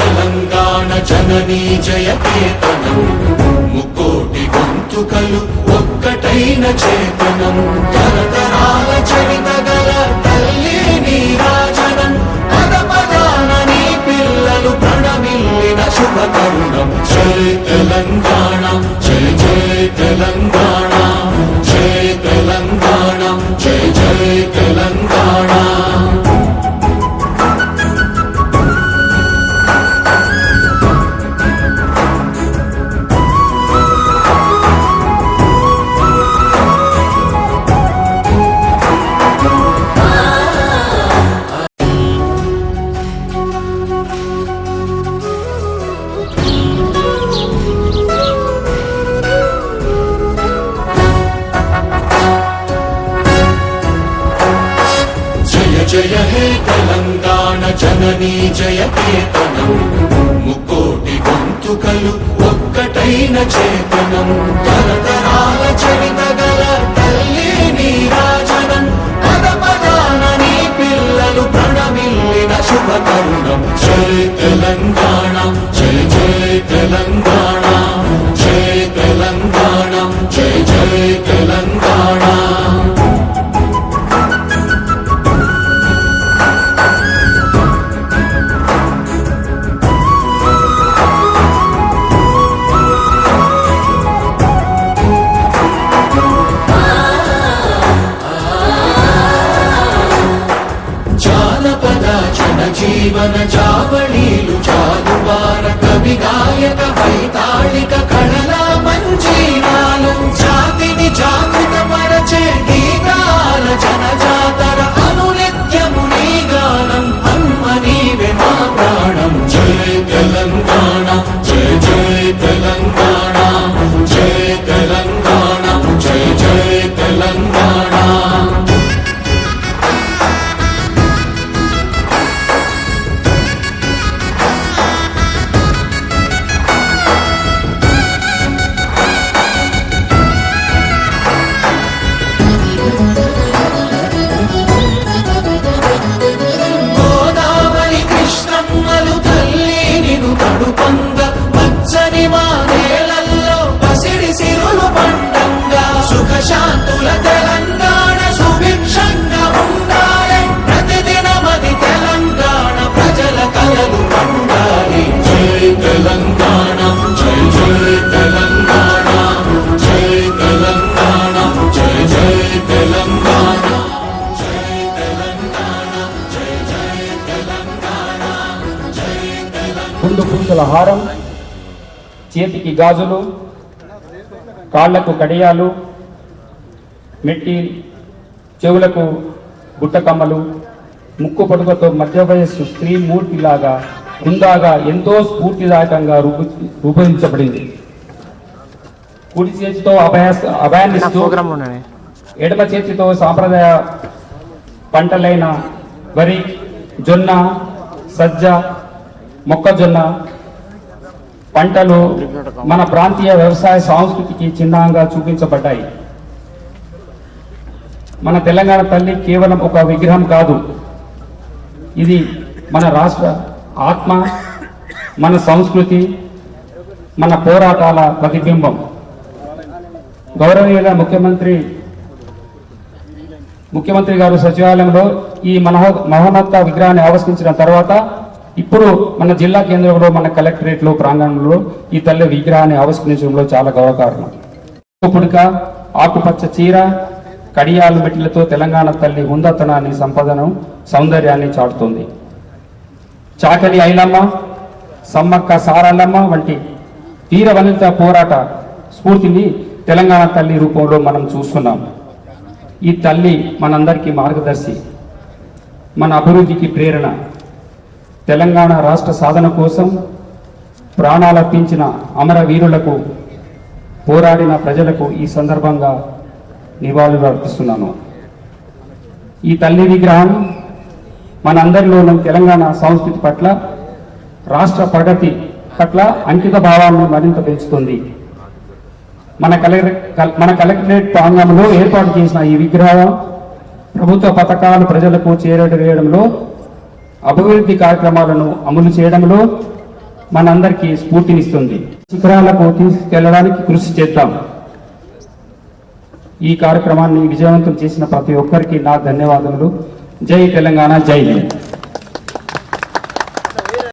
తెలంగాణ జననీ జయకేతనం ముక్కోటి గొంతుకలు ఒక్కటైన చేతనం తరతరాల చరిత గల తల్లి నీరాజనం పద పదాన నీ పిల్లలు ప్రణమిల్లిన శుభ తరుణం జై తెలంగాణ జై జై తెలంగాణ జై తెలంగాణ జై జై తెలంగాణ జయ హే తెలంగాణ జననీ జయకేతనం ముక్కోటి గొంతుకలు ఒక్కటైన చేతనం తరతరాల చరిత గల తల్లి నీరాజనం పద పదాన నీ పిల్లలు ప్రణమిల్లిన శుభ తరుణం జై తెలంగాణ జై జై తెలంగాణ జై తెలంగాణ జై జై తెలంగాణ జీవన జావళీలు జాలువార కవి గాయక వైతాళిక కళల మంజీరాలు జాతిని జాగృత పరచే గీతాల జనజాతర అనునిత్యము నీ గానం అమ్మ నీవే మా ప్రాణం జై తెలంగాణ జై జై తెలంగాణ జై తెలంగాణ జై జై తెలంగాణ శాంతుల తెలంగాణ సుభిక్షంగా ఉండాలి ప్రతిదినమది తెలంగాణ ప్రజల కలలు పండాలి జై తెలంగాణ జై జై తెలంగాణ జై తెలంగాణ జై జై తెలంగాణ జై తెలంగాణ జై జై తెలంగాణ జై తెలంగాణ ముందు పూసల హారం చేతికి గాజులు కాళ్లకు కడియాలు మెట్టి చెవులకు బుట్టకమ్మలు ముక్కు పడుకతో మధ్య వయస్సు స్త్రీ మూర్తిలాగా హుందాగా ఎంతో స్ఫూర్తిదాయకంగా రూపొందించబడింది. కుడి చేతితో అభయాన్నిస్తూ ఎడమ చేతితో సాంప్రదాయ పంటలైన వరి, జొన్న, సజ్జ, మొక్కజొన్న పంటలు మన ప్రాంతీయ వ్యవసాయ సంస్కృతికి చిహ్నంగా చూపించబడ్డాయి. మన తెలంగాణ తల్లి కేవలం ఒక విగ్రహం కాదు, ఇది మన రాష్ట్ర ఆత్మ, మన సంస్కృతి, మన పోరాటాల ప్రతిబింబం. గౌరవనీయుల ముఖ్యమంత్రి గారు సచివాలయంలో ఈ మహోన్నత విగ్రహాన్ని ఆవిష్కరించిన తర్వాత ఇప్పుడు మన జిల్లా కేంద్రంలో మన కలెక్టరేట్లో ప్రాంగణంలో ఈ తల్లి విగ్రహాన్ని ఆవిష్కరించడంలో చాలా గౌరవకారణం. పుడక, ఆకుపచ్చ చీర, కడియాలు మెట్లతో తెలంగాణ తల్లి హుందతనాన్ని, సంపదను, సౌందర్యాన్ని చాటుతుంది. చాకలి ఐలమ్మ, సమ్మక్క సారల్లమ్మ వంటి వీర వనిత పోరాట స్ఫూర్తిని తెలంగాణ తల్లి రూపంలో మనం చూస్తున్నాం. ఈ తల్లి మనందరికీ మార్గదర్శి, మన అభివృద్ధికి ప్రేరణ. తెలంగాణ రాష్ట్ర సాధన కోసం ప్రాణాలర్పించిన అమరవీరులకు, పోరాడిన ప్రజలకు ఈ సందర్భంగా నివాళులు అర్పిస్తున్నాను. ఈ తల్లి విగ్రహం మనందరిలోనూ తెలంగాణ సంస్కృతి పట్ల, రాష్ట్ర ప్రగతి పట్ల అంకిత భావాన్ని మరింత పెంచుతుంది. మన కలెక్టరేట్ ప్రాంగణంలో ఏర్పాటు చేసిన ఈ విగ్రహం ప్రభుత్వ పథకాలు ప్రజలకు చేరవేయడంలో, అభివృద్ధి కార్యక్రమాలను అమలు చేయడంలో, మనందరికీ స్ఫూర్తినిస్తుంది. శిఖరాలకు తీసుకెళ్లడానికి కృషి చేద్దాం. ఈ కార్యక్రమాన్ని విజయవంతం చేసిన ప్రతి ఒక్కరికి నా ధన్యవాదములు. జై తెలంగాణ, జై హింద్.